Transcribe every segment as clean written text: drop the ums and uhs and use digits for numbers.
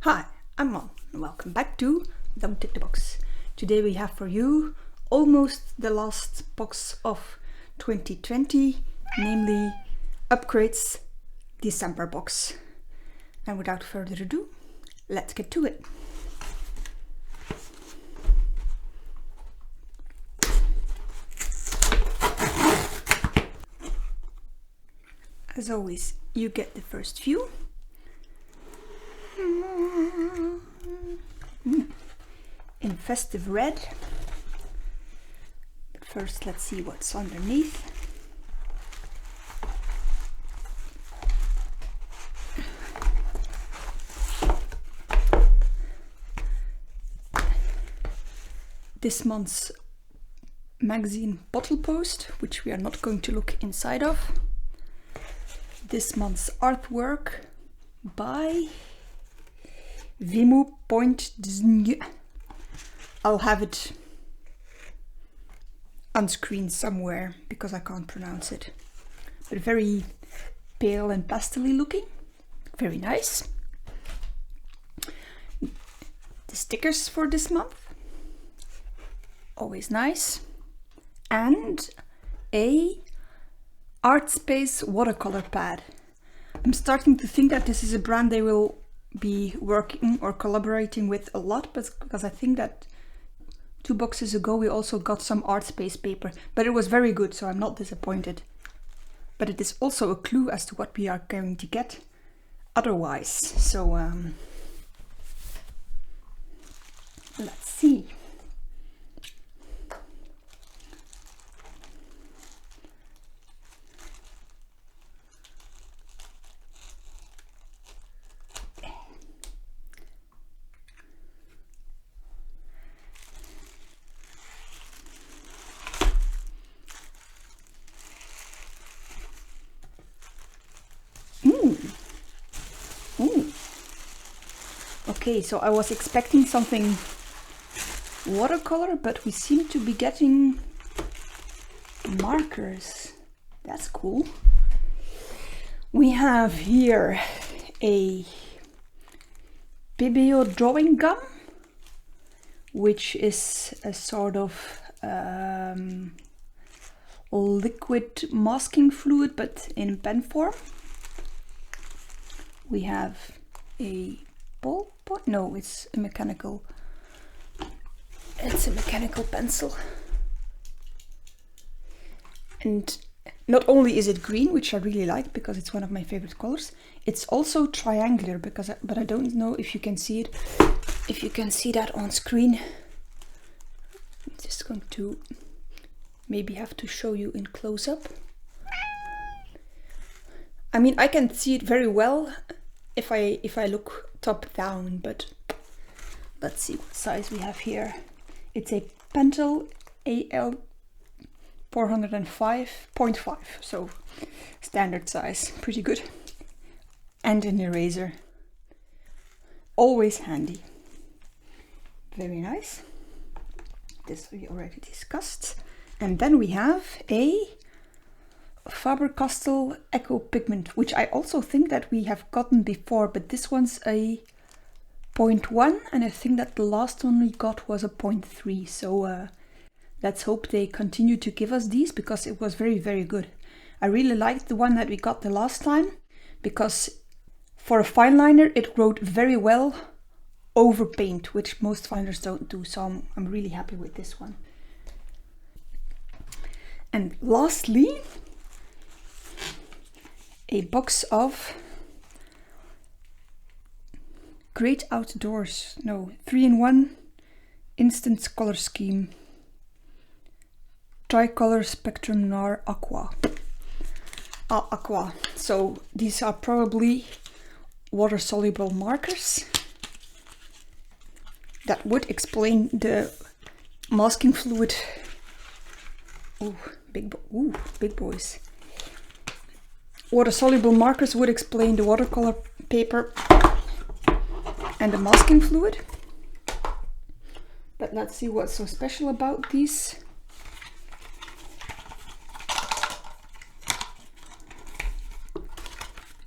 Hi, I'm Mon and welcome back to Don't Tick the Box. Today we have for you almost the last box of 2020, namely Upcrate's December box. And without further ado, let's get to it. As always, you get the first few. In festive red. But first, let's see what's underneath. This month's magazine bottle post, which we are not going to look inside of. This month's artwork by vemo.dsgn. I'll have it on screen somewhere because I can't pronounce it. But very pale and pastel-y looking. Very nice. The stickers for this month. Always nice. And a Artspaze watercolor pad. I'm starting to think that this is a brand they will be working or collaborating with a lot, but because I think that 2 boxes ago we also got some Artspaze paper, but it was very good, so I'm not disappointed. But it is also a clue as to what we are going to get otherwise. So let's see. Okay, so I was expecting something watercolor, but we seem to be getting markers. That's cool. We have here a Pébéo Drawing Gum, which is a sort of liquid masking fluid, but in pen form. We have a ballpoint. No, it's a mechanical. It's a mechanical pencil. And not only is it green, which I really like because it's one of my favorite colors, it's also triangular but I don't know if you can see it. If you can see that on screen. I'm just going to maybe have to show you in close up. I mean, I can see it very well if I look top down, but let's see what size we have here. It's a Pentel AL 405.5, so standard size, pretty good. And an eraser, always handy. Very nice. This we already discussed. And then we have a faber-castell Echo pigment, which I also think that we have gotten before, but this one's a 0.1 and I think that the last one we got was a 0.3, so let's hope they continue to give us these because it was very, very good. I really liked the one that we got the last time because for a fine liner it wrote very well over paint, which most finers don't do, so I'm really happy with this one. And lastly, a box of Great Outdoors, 3-in-1 Instant Color Scheme Tricolor Spectrum Noir Aqua. Aqua. So these are probably water-soluble markers. That would explain the masking fluid. Ooh, big boys. Water-soluble markers would explain the watercolor paper and the masking fluid. But let's see what's so special about these.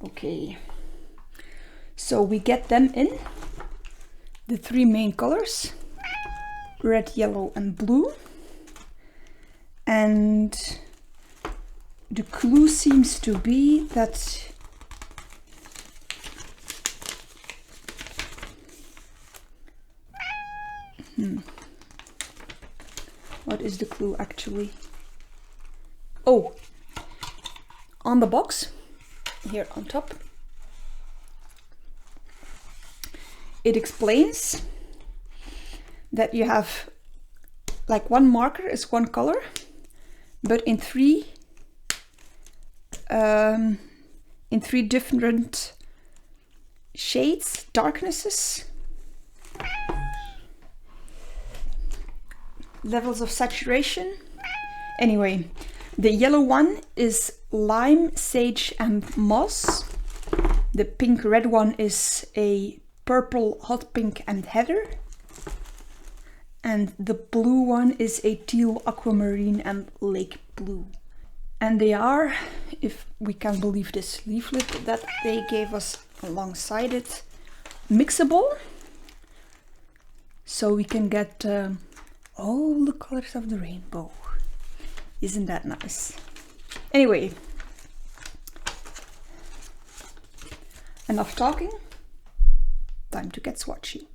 Okay, so we get them in the three main colors, red, yellow and blue. And the clue seems to be that what is the clue actually? Oh, on the box, here on top, it explains that you have like one marker is one color, but in three different shades, darknesses, levels of saturation. Anyway, the yellow one is lime, sage and moss. The pink red one is a purple, hot pink and heather. And the blue one is a teal, aquamarine and lake blue. And they are, if we can believe this leaflet that they gave us alongside it, mixable. So we can get all the colors of the rainbow. Isn't that nice? Anyway, enough talking. Time to get swatchy.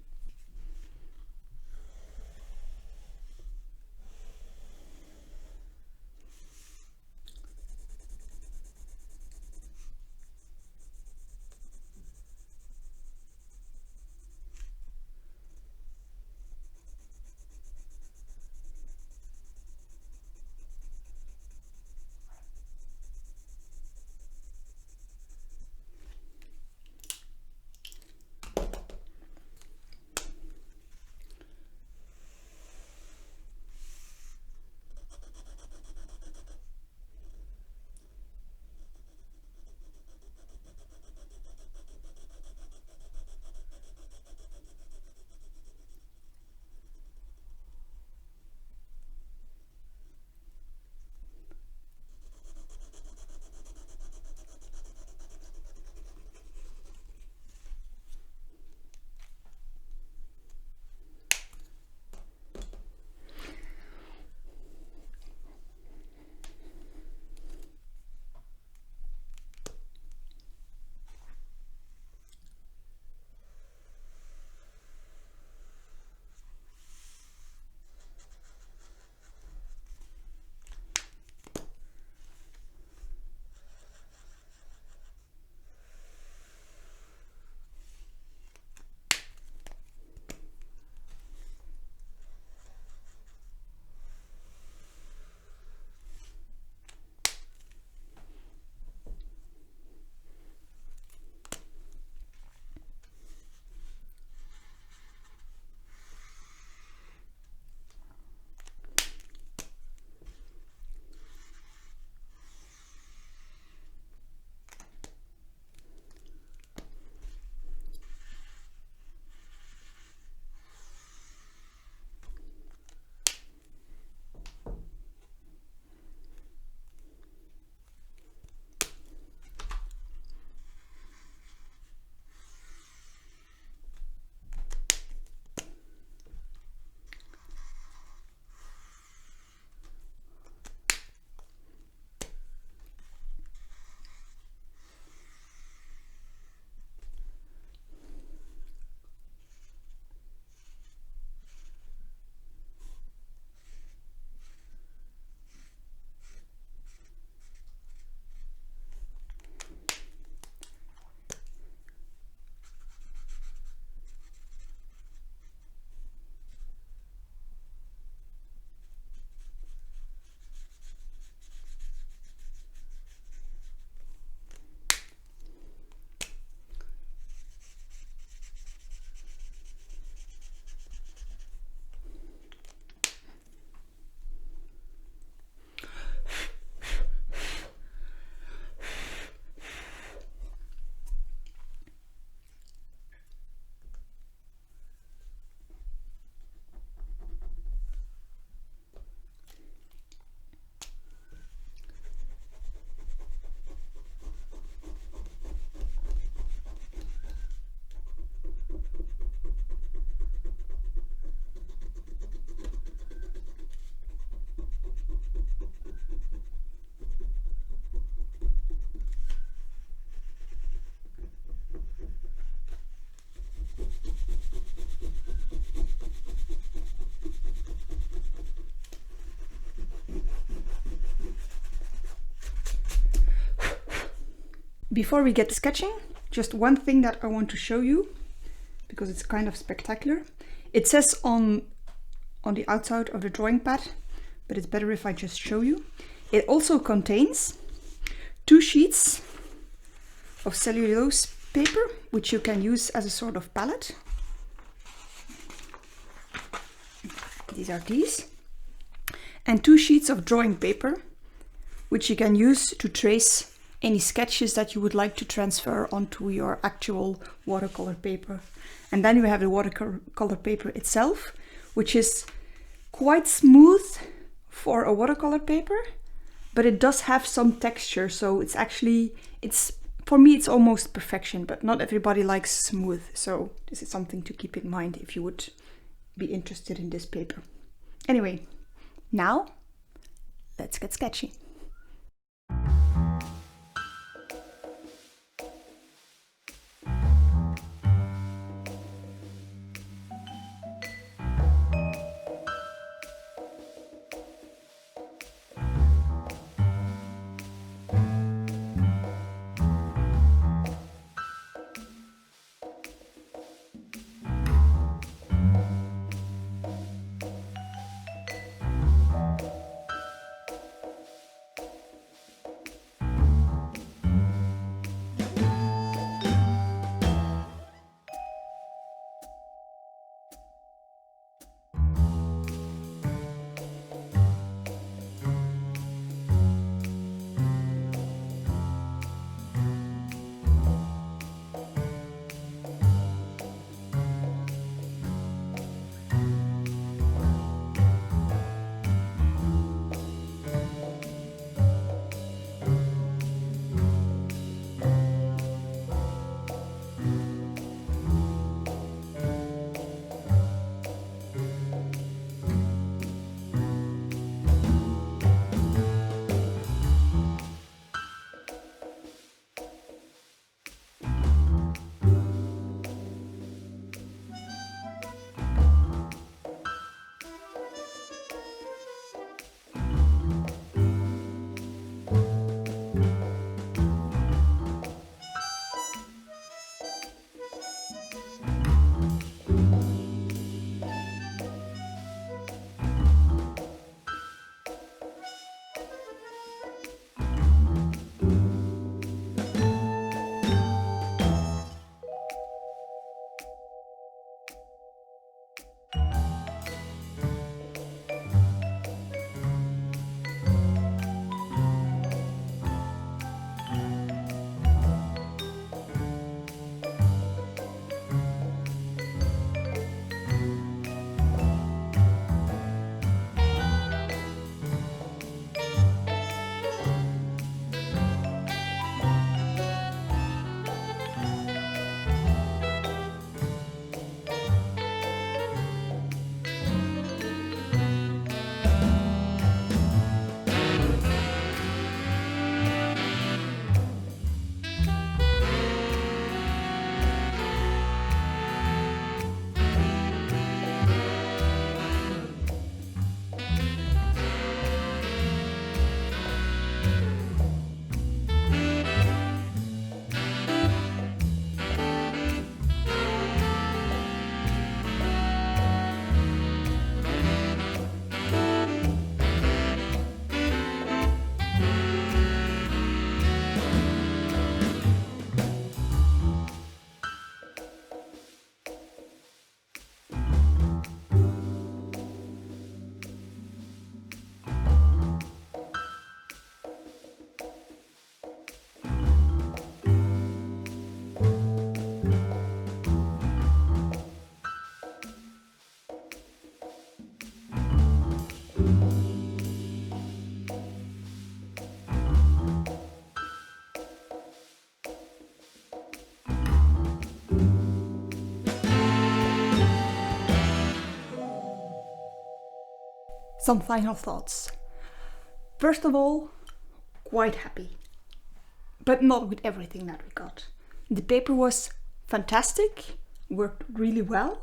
Before we get sketching, just one thing that I want to show you, because it's kind of spectacular. It says on the outside of the drawing pad, but it's better if I just show you. It also contains 2 sheets of cellulose paper, which you can use as a sort of palette. These are these. And 2 sheets of drawing paper, which you can use to trace any sketches that you would like to transfer onto your actual watercolor paper. And then you have the watercolor paper itself, which is quite smooth for a watercolor paper, but it does have some texture, so it's actually, for me it's almost perfection, but not everybody likes smooth, so this is something to keep in mind if you would be interested in this paper. Anyway, now let's get sketchy. Some final thoughts. First of all, quite happy, but not with everything that we got. The paper was fantastic, worked really well.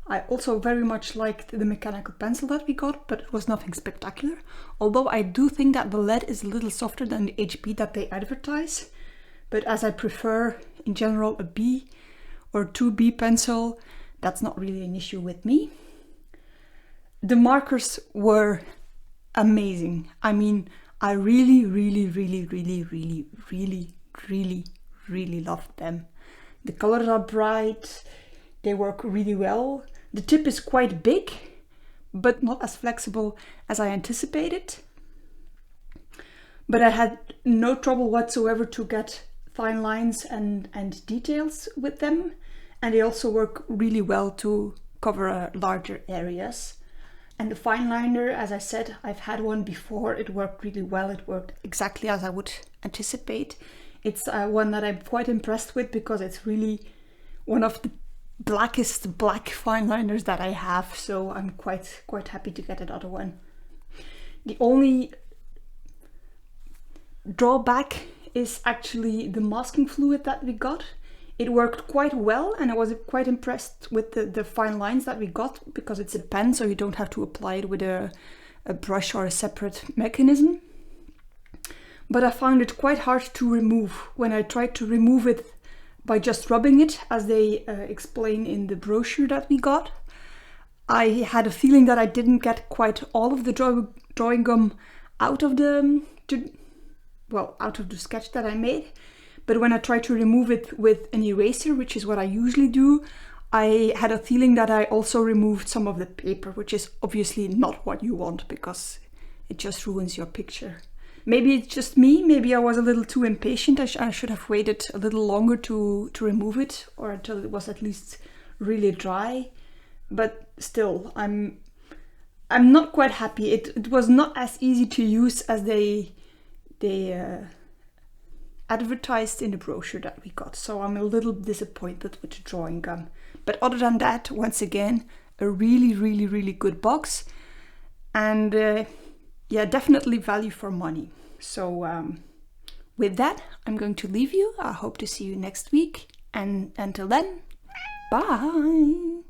I also very much liked the mechanical pencil that we got, but it was nothing spectacular. Although I do think that the lead is a little softer than the HB that they advertise. but as I prefer in general a B or 2B pencil, that's not really an issue with me. The markers were amazing. I mean, I really loved them. The colors are bright, they work really well. The tip is quite big, but not as flexible as I anticipated. But I had no trouble whatsoever to get fine lines and details with them. And they also work really well to cover larger areas. And the fine liner, as I said, I've had one before. It worked really well. It worked exactly as I would anticipate. It's one that I'm quite impressed with because it's really one of the blackest black fine liners that I have. So I'm quite happy to get another one. The only drawback is actually the masking fluid that we got. It worked quite well, and I was quite impressed with the fine lines that we got, because it's a pen, so you don't have to apply it with a brush or a separate mechanism. But I found it quite hard to remove. When I tried to remove it by just rubbing it, as they explain in the brochure that we got, I had a feeling that I didn't get quite all of the drawing gum out of the sketch that I made. But when I tried to remove it with an eraser, which is what I usually do, I had a feeling that I also removed some of the paper, which is obviously not what you want, because it just ruins your picture. Maybe it's just me, maybe I was a little too impatient. I should have waited a little longer to remove it, or until it was at least really dry. But still, I'm not quite happy. It was not as easy to use as they advertised in the brochure that we got, so I'm a little disappointed with the drawing gum. But other than that, once again, a really good box, and yeah, definitely value for money. So with that, I'm going to leave you. I hope to see you next week, and until then, bye.